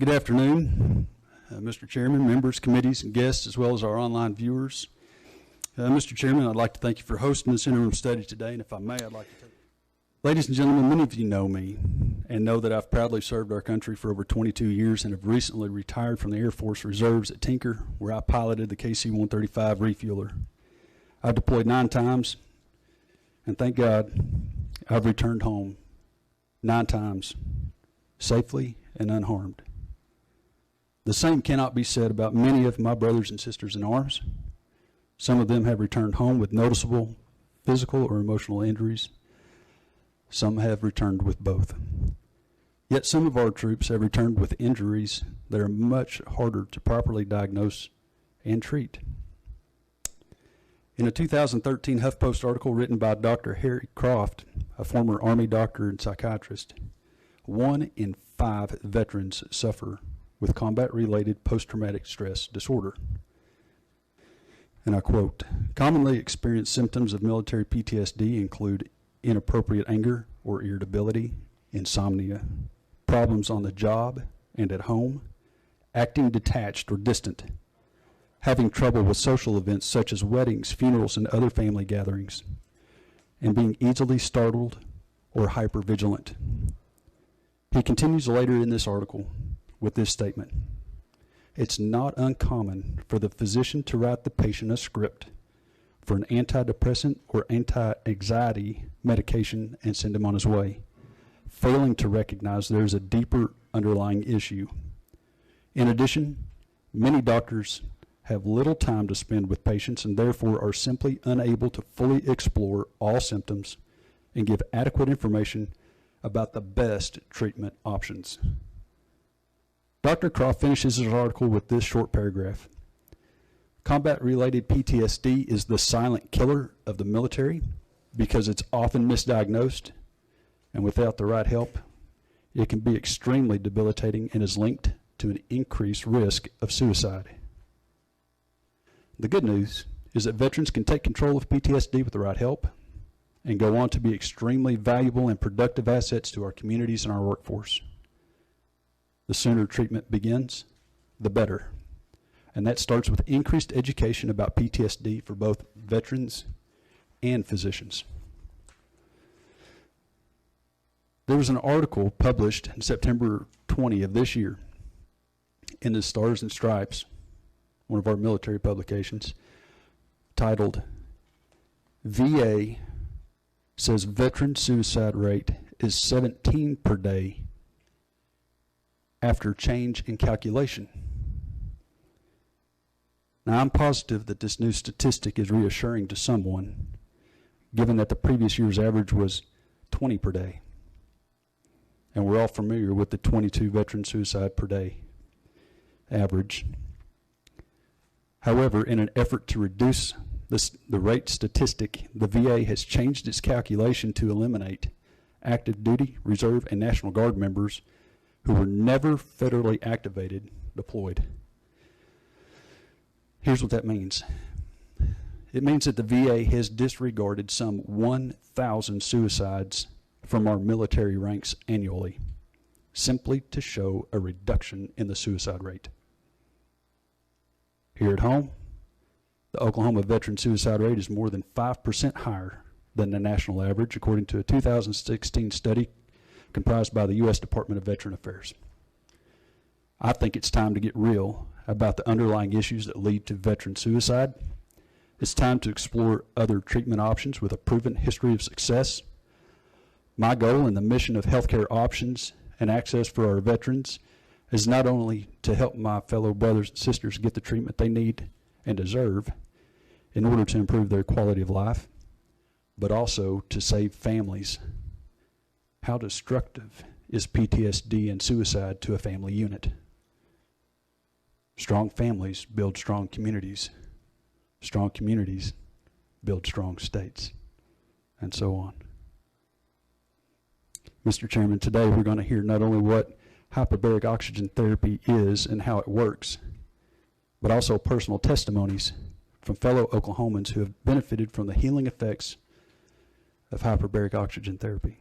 Good afternoon, Mr. Chairman, members, committees, and guests, as well as our online viewers. Mr. Chairman, I'd like to thank you for hosting this interim study today, and if I may, I'd like to Ladies and gentlemen, many of you know me and know that I've proudly served our country for over 22 years and have recently retired from the Air Force Reserves at Tinker, where I piloted the KC-135 refueler. I've deployed 9 times, and thank God I've returned home 9 times, safely and unharmed. The same cannot be said about many of my brothers and sisters in arms. Some of them have returned home with noticeable physical or emotional injuries. Some have returned with both. Yet some of our troops have returned with injuries that are much harder to properly diagnose and treat. In a 2013 HuffPost article written by Dr. Harry Croft, a former Army doctor and psychiatrist, 1 in 5 veterans suffer with combat-related post-traumatic stress disorder. And I quote, "Commonly experienced symptoms of military PTSD include inappropriate anger or irritability, insomnia, problems on the job and at home, acting detached or distant, having trouble with social events such as weddings, funerals, and other family gatherings, and being easily startled or hypervigilant." He continues later in this article with this statement: "It's not uncommon for the physician to write the patient a script for an antidepressant or anti-anxiety medication and send him on his way, failing to recognize there is a deeper underlying issue. In addition, many doctors have little time to spend with patients and therefore are simply unable to fully explore all symptoms and give adequate information about the best treatment options." Dr. Croft finishes his article with this short paragraph: "Combat-related PTSD is the silent killer of the military because it's often misdiagnosed, and without the right help, it can be extremely debilitating and is linked to an increased risk of suicide. The good news is that veterans can take control of PTSD with the right help and go on to be extremely valuable and productive assets to our communities and our workforce. The sooner treatment begins, the better. And that starts with increased education about PTSD for both veterans and physicians." There was an article published in September 20 of this year in the Stars and Stripes, one of our military publications, titled, "VA says veteran suicide rate is 17 per day after change in calculation." Now, I'm positive that this new statistic is reassuring to someone, given that the previous year's average was 20 per day. And we're all familiar with the 22 veteran suicide per day average. However, in an effort to reduce the rate statistic, the VA has changed its calculation to eliminate active duty, reserve, and National Guard members who were never federally activated deployed. Here's what that means. It means that the VA has disregarded some 1,000 suicides from our military ranks annually, simply to show a reduction in the suicide rate. Here at home, the Oklahoma veteran suicide rate is more than 5% higher than the national average, according to a 2016 study comprised by the U.S. Department of Veteran Affairs. I think it's time to get real about the underlying issues that lead to veteran suicide. It's time to explore other treatment options with a proven history of success. My goal in the mission of healthcare options and access for our veterans is not only to help my fellow brothers and sisters get the treatment they need and deserve in order to improve their quality of life, but also to save families. How destructive is PTSD and suicide to a family unit? Strong families build strong communities. Strong communities build strong states, and so on. Mr. Chairman, today we're going to hear not only what hyperbaric oxygen therapy is and how it works, but also personal testimonies from fellow Oklahomans who have benefited from the healing effects of hyperbaric oxygen therapy.